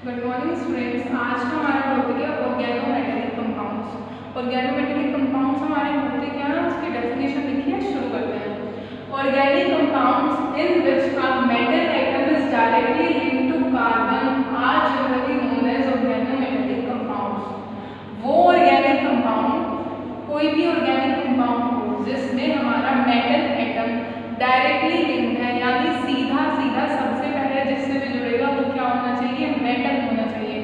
Good morning students. आज का हमारा टॉपिक है ऑर्गेनोमेटेलिक कंपाउंड्स। ऑर्गेनोमेटेलिक कंपाउंड्स हमारे होते क्या है, उसकी डेफिनेशन लिखिए, शुरू करते हैं। Organic compounds in which a metal atom is directly linked to carbon are generally known as organometallic compounds. वो ऑर्गेनिक कंपाउंड, कोई भी ऑर्गेनिक कंपाउंड हो जिसमें हमारा मेटल एटम डायरेक्टली लिंक्ड है, यानी सीधा सीधा सबसे पहले जिससे भी जुड़ेगा वो क्या होना चाहिए, मेटल होना चाहिए।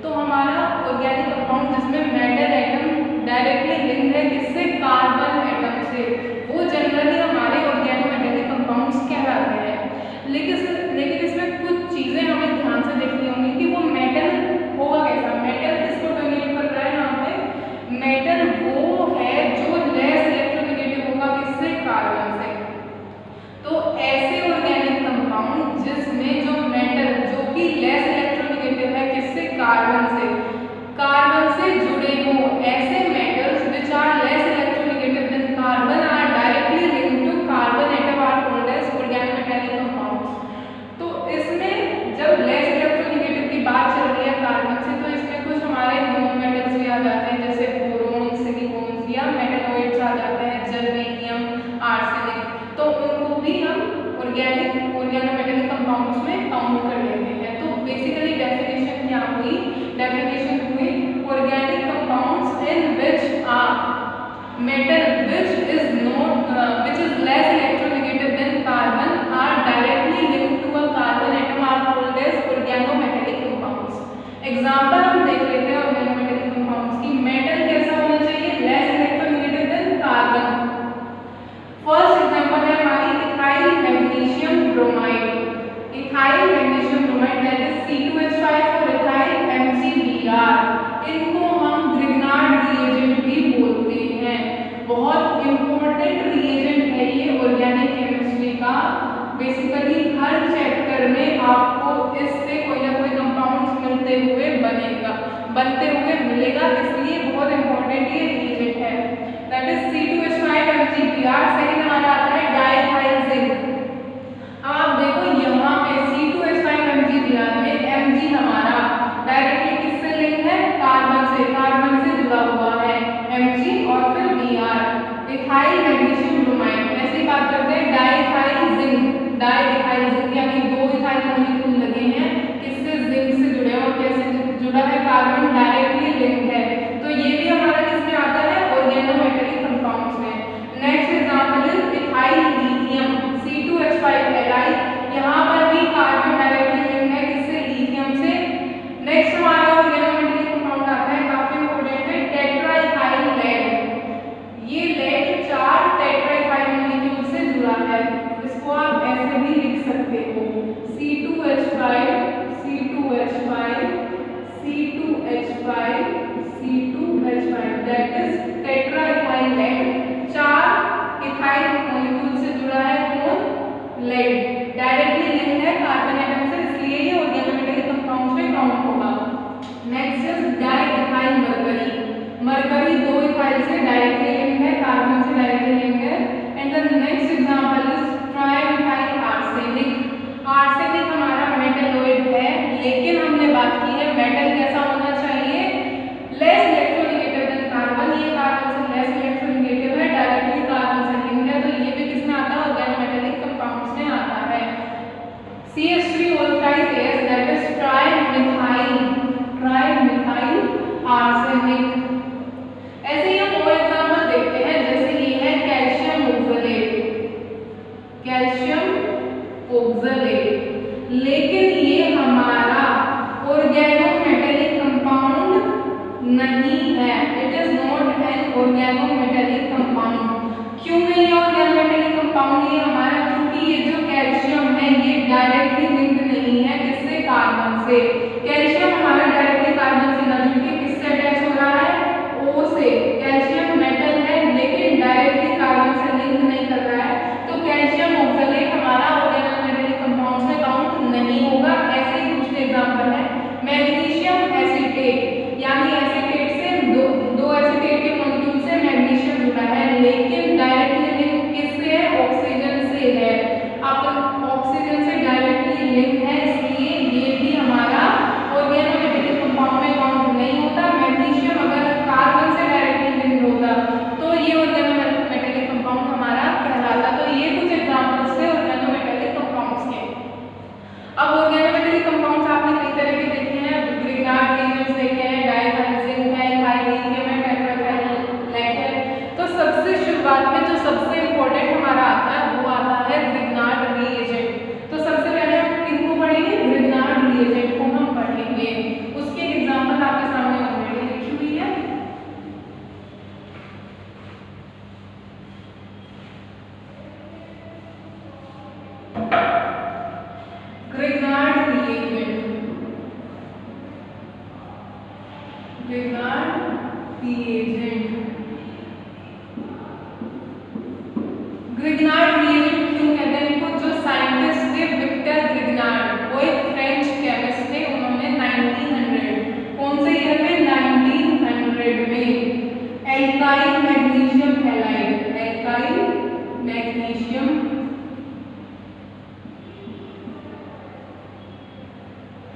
तो हमारा ऑर्गेनिक कंपाउंड जिसमें मेटल एटम डायरेक्टली लिंक्ड है किससे, कार्बन एटम से, वो जनरली हमारे ऑर्गेनोमेटेलिक कंपाउंड्स कहलाते हैं। लेकिन इसमें कुछ चीजें हमें ध्यान से देखनी होंगी कि वो मेटल होगा कैसा। मेटल किसको डोनेट कर रहा है यहाँ पे, मेटल वो है जो लेस इलेक्ट्रोनेगेटिव होगा किससे, कार्बन से। तो ऐसे ऑर्गेनिक कंपाउंड जिसमें जो मेटल जो कि लेस इलेक्ट्रोनेगेटिव है किससे, कार्बन से जुड़े हो, ऐसे metals which are less electronegative than carbon are directly linked to carbon atom are called as organometallic compounds. तो इसमें जब लेस इलेक्ट्रोनेगेटिव की बात चल रही है कार्बन से, तो इसमें कुछ हमारे नॉन मेटल्स भी आ जाते हैं, जैसे बोरोन, सिलिकॉन या मेटलॉइड्स आ जाते हैं, जर्मेनियम, आर्सेनिक। तो उनको भी हम ऑर्गेनोमेटेलिक कंपाउंड्स में काउंट कर लेते हैं। तो बेसिकली डेफिनेशन क्या हुई, डेफिनेशन हुई organic compounds in which a metal which is less electronegative than carbon are directly linked to a carbon atom are called as organometallic compounds. Example हम देख लेते हैं ऑर्गेनोमेटेलिक कंपाउंड्स की। मेटल कैसा होना चाहिए, less electronegative than carbon. First example है हमारी ethyl magnesium bromide. Ethyl magnesium bromide that is C2H5 और इथाइल MgBr। इनको हम ग्रिग्नार्ड रिएजेंट भी बोलते हैं। बहुत इंपॉर्टेंट रिएजेंट है ये ऑर्गेनिक केमिस्ट्री का। बेसिकली हर चैप्टर में आपको इससे कोई ना कोई कंपाउंड्स बनते हुए मिलेगा, इसलिए बहुत इंपॉर्टेंट ये रिएजेंट है। That is C2H5 MgBr। Second हमारा आता है डाइथाइल जिंक। अब आप देखो यहाँ पे C2H5 MgBr में Mg हमारा डायरेक्टली किससे लिंक है, कार्बन से जुड़ा हुआ है Mg और फिर Br। इथाइल मैग्नीशियम ब्रोमाइड ऐसी बात करते हैं डाइथाइल जिंक यानी दो इथाइल मॉलिक्यूल लगे हैं, किससे, जिंक से जुड़े हैं, और कैसे जुड़ा है, कार्बन डायरेक्टली लिंक है। तो ये भी हमारा किसमें आता है, ऑर्गेनोमेटेलिक कंपाउंड्स में। Next example is ethyl lithium C2H5Li। यहाँ पर भी कार्बन डायरेक्टली लिंक है किससे, लिथियम से। नेक्स्ट हमारा ऑर्गेनोमेटेलिक कंपाउंड आता है, काफी इंपॉर्टेंट है, टेट्राइथाइल लेड। ये लेड 4 टेट्राइथाइल मॉलिक्यूल से जुड़ा है। इसको आप ऐसे भी लिख सकते हो C2H5 that is tetraethyl lead. 4 ethyl molecule से जुड़ा है कौन, लेड, डायरेक्टली लिंक्ड है कार्बन एटम से, इसलिए ये ऑर्गेनोमेटेलिक कंपाउंड्स में काउंट होगा। Next is diethyl mercury 2 ethyl से डायरेक्टली लिंक्ड है, कार्बन से डायरेक्टली लिंक्ड है। And the next example is triethyl arsenic हमारा मेटलॉइड है, लेकिन हमने बात की है मेटल कैसा होना चाहिए, लेस इलेक्ट्रोनेगेटिव देन कार्बन। ये कार्बन से लेस इलेक्ट्रोनेगेटिव है, डायरेक्टली कार्बन से लिंक्ड है, तो ये भी किसमें आता है, ऑर्गेनोमेटेलिक कंपाउंड्स में आता है। CH3O5 that is trimethyl arsenic. ऐसे ही हम और एग्जांपल देखते हैं, जैसे ये है कैल्शियम ऑक्सलेट, लेकिन ये हमारा ऑर्गेनोमेटेलिक कंपाउंड नहीं है। It is not an organometallic compound. क्यों नहीं है ऑर्गेनोमेटेलिक कंपाउंड ये हमारा, क्योंकि ये जो कैल्शियम है ये डायरेक्टली लिंक्ड नहीं है किससे, कार्बन से। कैल्शियम हमारा डायरेक्टली कार्बन से ना जुड़ के किससे अटैच हो रहा है, O से। कैल्शियम मेटल है लेकिन डायरेक्टली कार्बन से लिंक नहीं कर रहा है, तो कैल्शियम ऑक्सलेट हमारा ऑर्गेनोमेटेलिक कंपाउंड्स में काउंट नहीं होगा। ऐसे ही दूसरे एग्जांपल है मैग्नीशियम एसीटेट, यानी एसीटेट से दो एसीटेट के मॉलिक्यूल से मैग्नीशियम जुड़ा है, लेकिन डायरेक्टली लिंक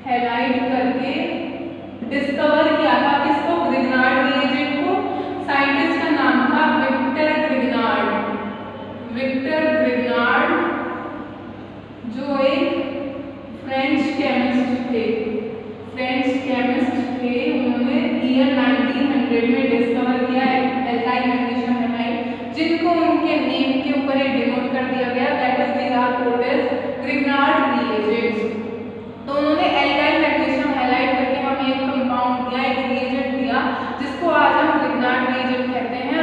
हैलाइड करके डिस्कवर किया था। किसको? ग्रिग्नार्ड रिएजेंट को। साइंटिस्ट का नाम था विक्टर ग्रिग्नार्ड। विक्टर ग्रिग्नार्ड जो एक फ्रेंच केमिस्ट थे। फ्रेंच केमिस्ट थे, उन्होंने ईयर 1900 में डिस्कवर किया एल्काइल मैग्नीशियम हैलाइड, जिनको उनके नेम के ऊपर ही डिनोट कर दिया गया, that is they are called as Grignard reagents. तो उन्होंने एल्काइल मैग्नीशियम हैलाइड करके हमें एक कंपाउंड दिया, एक रिएजेंट दिया, जिसको आज हम ग्रिग्नार्ड रिएजेंट कहते हैं।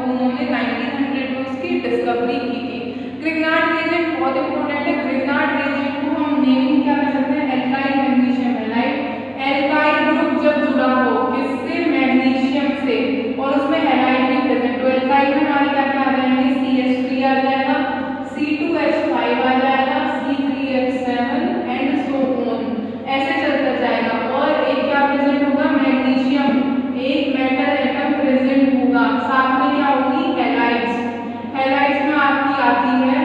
उन्होंने 1900 में उसकी डिस्कवरी की थी। ग्रिग्नार्ड रिएजेंट बहुत इंपॉर्टेंट है। ग्रिग्नार्ड रिएजेंट को हम नेमिंग क्या कर सकते हैं? Alkyl magnesium halide. Alkyl group जब जुड़ा हो किससे? मैग्नीशियम से, और उसमें हैलाइड भी प्रेजेंट हो, एल्काइल में हमारे क्या क्या आ जाएंगे? CH3 आ जाएगा, C2H5 आ जाएगा, C3H7 एंड सो ऑन, ऐसे चलता जाएगा। और एक क्या प्रेजेंट होगा? मैग्नीशियम, एक मेटल एटम प्रेजेंट होगा। साथ में क्या होगी? हैलाइड्स। हैलाइड्स में आपकी आती है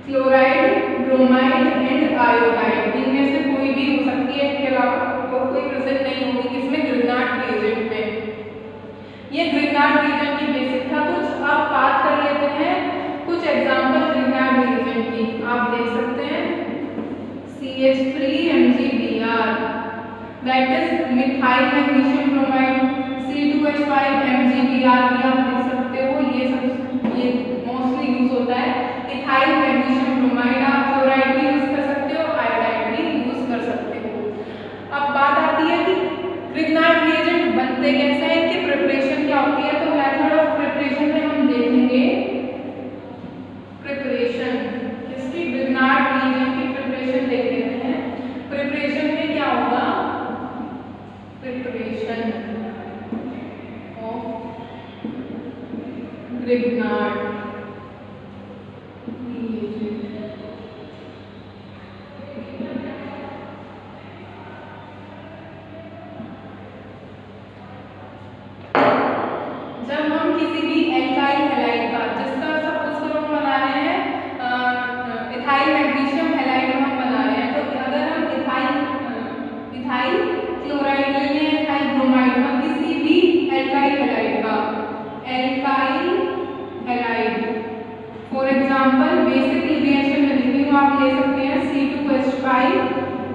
क्लोराइड, ब्रोमाइड एंड आयोडाइड। इनमें से कोई भी हो सकती है, इसके अलावा और कोई प्रेजेंट नहीं होगी किसमें? ग्रिग्नार्ड रिएजेंट में। ये ग्रिग्नार्ड रिएजेंट की बेसिक था कुछ। अब बात कर लेते हैं कुछ एग्जांपल ग्रिग्नार्ड रिएजेंट की। आप देख सकते हैं CH3MgBr, that is methyl magnesium bromide. C2H5MgBr भी आप देख सकते हो, ये मोस्टली यूज होता है। इथाइल मैग्नीशियम ब्रोमाइड आप क्लोराइड भी यूज कर सकते हो, आयोडाइड भी यूज कर सकते हो। अब बात आती है कि ग्रिग्नार्ड रिएजेंट बनते कैसे हैं, इनकी प्रिपरेशन क्या होती है। तो मेथड ऑफ प्रिपरेशन में हम देखेंगे प्रिपरेशन किसकी? ग्रिग्नार्ड रिएजेंट की प्रिपरेशन देख लेते हैं। प्रिपरेशन में क्या होगा? प्रिपरेशन ऑफ ग्रिग्नार्ड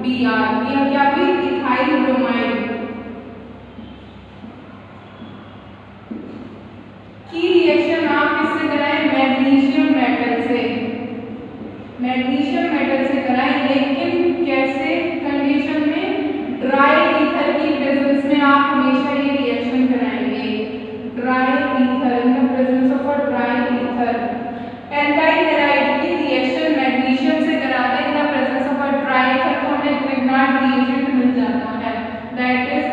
Br, यह क्या भी? इथाइल ब्रोमाइड की रिएक्शन आप किससे कराएं? मैग्नीशियम मेटल से। मैग्नीशियम मेटल से कराएं, लेकिन कैसे कंडीशन में? ड्राई ईथर की प्रेजेंस में आप हमेशा ये रिएक्शन कराएंगे। Dry ether, in the presence of a dry ether. Alkyl halide की रिएक्शन मैग्नीशियम से कराते हैं in the presence of a dry ether, तो हमें ग्रिग्नार्ड रिएजेंट मिल जाता है, दैट इज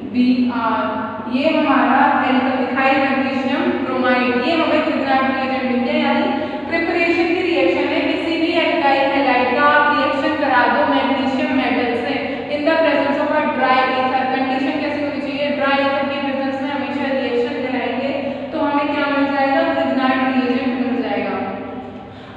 C2H5MgBr। ये हमारा इथाइल मैग्नीशियम ब्रोमाइड, ये हमें ग्रिग्नार्ड रिएजेंट मिल गया। यानी प्रिपरेशन की रिएक्शन है, किसी भी एल्काइल हैलाइड का आप रिएक्शन करा दो मैग्नीशियम मेटल से in the presence of a dry ether. Condition कैसी होनी चाहिए? ड्राई ईथर की प्रेजेंस में हमेशा रिएक्शन कराएंगे, तो हमें क्या मिल जाएगा? ग्रिग्नार्ड रिएजेंट मिल जाएगा।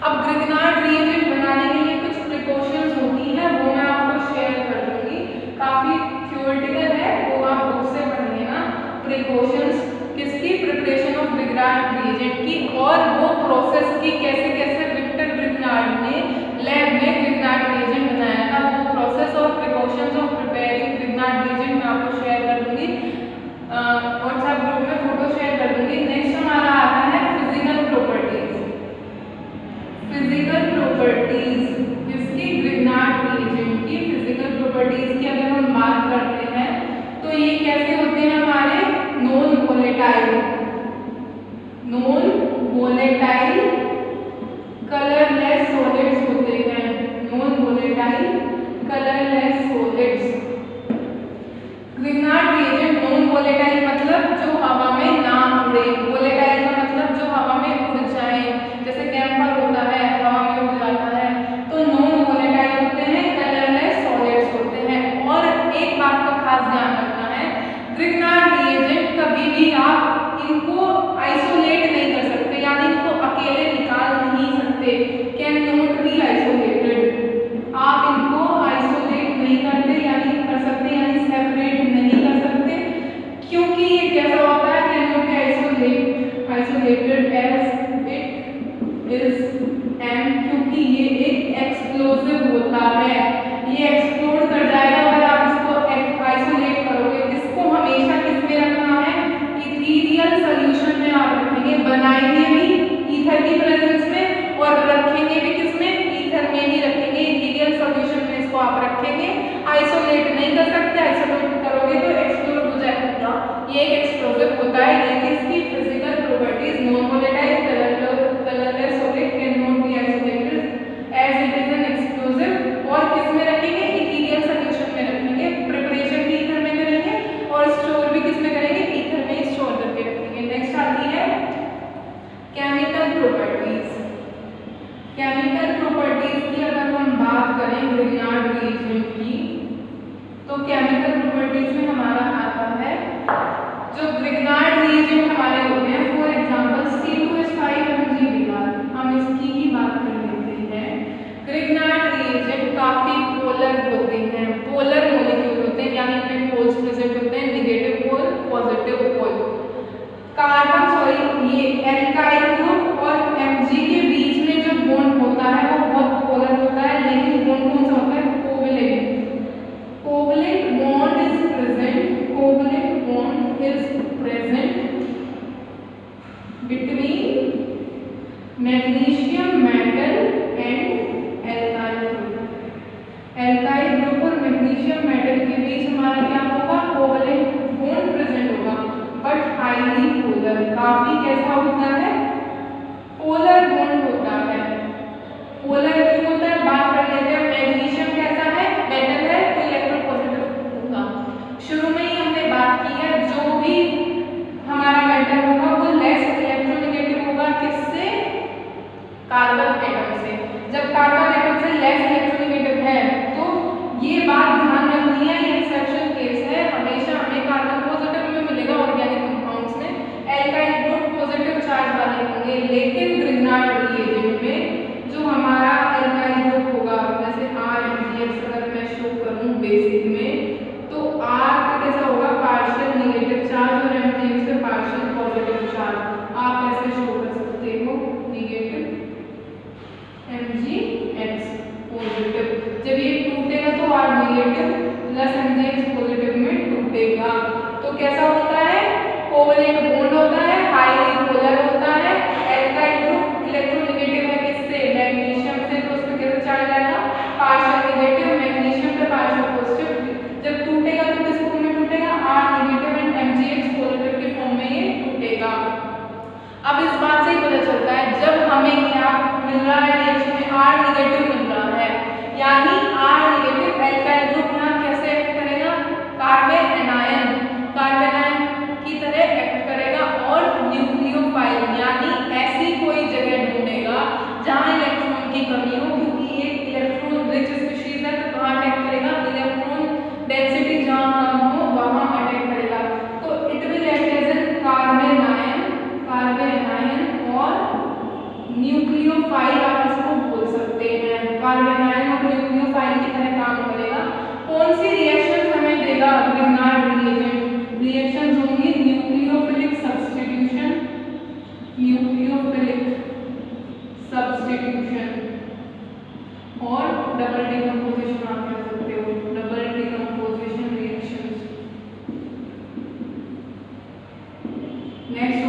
अब ग्रिग्नार्ड रिएजेंट बनाने के लिए कुछ प्रिकॉशंस होती है, वो मैं आपको शेयर कर दूंगी। काफी थ्योरेटिकल है, वो आप बुक से पढ़ लेना। प्रिकॉशंस किसकी? प्रिपरेशन ऑफ ग्रिग्नार्ड रिएजेंट की, और वो प्रोसेस की कैसे कैसे विक्टर ग्रिग्नार्ड ने लैब में ग्रिग्नार्ड रिएजेंट बनाया था, वो प्रोसेस और precautions of preparing Grignard reagent मैं आपको शेयर कर दूंगी। व्हाट्सएप ग्रुप में फोटो शेयर कर दूंगी। नेक्स्ट हमारा आता है फिजिकल प्रॉपर्टीज। फिजिकल प्रॉपर्टीज किसकी? ग्रिग्नार्ड रिएजेंट की। फिजिकल प्रॉपर्टीज की अगर हम बात करते हैं तो ये कैसे होते हैं हमारे? Non volatile, non volatile colourless solids होते हैं। Non volatile colourless solids. Grignard reagent non volatile मतलब जो हवा में ना उड़े, वोलेटाइल का मतलब जो हवा में उड़ जाए, जैसे कैम्फर होता है हवा में उड़ जाता है, तो नॉन वोलेटाइल होते हैं, कलरलेस सॉलिड्स होते हैं। और एक बात का खास ध्यान रखना है, ग्रिग्नार्ड रिएजेंट कभी भी भी आप इनको आइसोलेट नहीं कर सकते, यानी इनको अकेले निकाल नहीं सकते। कैन नॉट बी आइसोलेटेड, आप इनको आइसोलेट नहीं करते यानी कर सकते, यानी सेपरेट नहीं कर सकते, क्योंकि ये कैसा होता है, can not be isolated as it is and, क्योंकि ये एक एक्सप्लोसिव होता है, ये एक्सप्लोड कर जाएगा अगर आप इसको आइसोलेट करोगे। इसको हमेशा किसमें रखना है, इथीरियल सॉल्यूशन में आप रखेंगे, बनाएंगे भी ईथर की प्रेजेंस में और रखेंगे भी किसमें, ईथर में ही रखेंगे, इथीरियल सॉल्यूशन में इसको आप रखेंगे। आइसोलेट नहीं कर सकते, आइसोलेट करोगे तो एक्सप्लोड हो जाएगा, ये एक एक्सप्लोसिव होता है। ये इसकी physical properties, non volatile, colourless solid, can not be isolated as it is an explosive. और किसमें रखेंगे, इथीरियल सॉल्यूशन में रखेंगे, प्रिपरेशन भी ईथर में करेंगे और स्टोर भी किसमें करेंगे, ईथर में स्टोर करके रखेंगे। नेक्स्ट आती है केमिकल प्रॉपर्टीज। केमिकल प्रॉपर्टीज की अगर हम बात करें ग्रिग्नार्ड रिएजेंट की, तो केमिकल प्रॉपर्टीज में हमारा आता है जो ग्रिग्नार्ड रिएजेंट हमारे होते हैं, फॉर एग्जांपल C2H5MgBr, हम इसकी ही बात कर लेते हैं। ग्रिग्नार्ड रिएजेंट काफी पोलर होते हैं, पोलर मॉलिक्यूल होते हैं, यानी इनमें पोल्स प्रेजेंट होते हैं, negative pole, positive pole. Carbon ये एल्काइल ग्रुप और Mg के बीच में जो बॉन्ड होता है वो बहुत पोलर होता है, लेकिन बॉन्ड कौन सा होता है, covalent. Covalent bond is present, covalent bond is present between magnesium metal and alkyl group. Alkyl group और मैग्नीशियम मेटल के बीच हमारा क्या होगा, कोवैलेंट बॉन्ड प्रेजेंट होगा, बट हाईली पोलर, काफी कैसा होता है, पोलर बॉन्ड होता है। पोलर क्यों होता है, बात कर लेते हैं। मैग्नीशियम कैसा है, मेटल है तो इलेक्ट्रोपॉजिटिव होगा। शुरू में ही हमने बात की है, जो भी हमारा मेटल होगा वो लेस इलेक्ट्रोनेगेटिव होगा, किससे, कार्बन एटम से। जब कार्बन एटम से लेस इलेक्ट्रोनेगेटिव है तो ये बात ध्यान रखनी है, ये एक्सेप्शन केस है, हमेशा हमें कार्बन पॉजिटिव में मिलेगा ऑर्गेनिक कंपाउंड्स में, एल्काइल ग्रुप पॉजिटिव चार्ज वाले होंगे, लेकिन ग्रिग्नार्ड रिएजेंट में जो हमारा एल्काइल ग्रुप होगा, जैसे RMgX अगर मैं शो करूं बेसिक में, तो R पे कैसा होगा, पार्शियल नेगेटिव चार्ज और MgX पे पार्शियल पॉजिटिव चार्ज। आप ऐसे शो कर सकते हो, नेगेटिव MgX पॉजिटिव। जब ये टूटेगा तो R negative plus MgX positive में टूटेगा, तो कैसा होता है, कोवैलेंट बॉन्ड होता है, हाईली पोलर होता है। एल्काइल ग्रुप इलेक्ट्रोनेगेटिव है किससे, मैग्नीशियम से, तो उसमें कैसे चार्ज आएगा, पार्शियल नेगेटिव, मैग्नीशियम पे पार्शियल पॉजिटिव। जब टूटेगा तो किस फॉर्म में टूटेगा, R negative and MgX positive के फॉर्म में ये टूटेगा। अब इस बात से ही पता चलता है, जब हमें क्या मिल रहा है, रिएक्शन में R नेगेटिव मिल रहा है, यानी R नेगेटिव एल्काइल ग्रुप यहाँ कैसे एक्ट करेगा, कार्बन एनायन की तरह एक्ट करेगा और न्यूक्लियोफाइल, यानी ऐसी कोई जगह ढूंढेगा जहां इलेक्ट्रॉन की कमी हो, क्योंकि ये इलेक्ट्रॉन रिच स्पीशीज है, तो कहां अटैक करेगा, इलेक्ट्रॉन डेंसिटी जहां कम हो वहां अटैक करेगा। तो it will act as an carbon ion और न्यूक्लियोफाइल, आप इसको बोल सकते हैं, कार्बन आयन और न्यूक्लियोफाइल की तरह काम करेगा। कौन सी रिएक्शन हमें देगा ग्रिग्नार्ड रिएजेंट, रिएक्शंस होंगी न्यूक्लियोफिलिक सब्स्टिट्यूशन, और डबल डिकम्पोजिशन, आप कह सकते हो डबल डिकम्पोजिशन रिएक्शंस। नेक्स्ट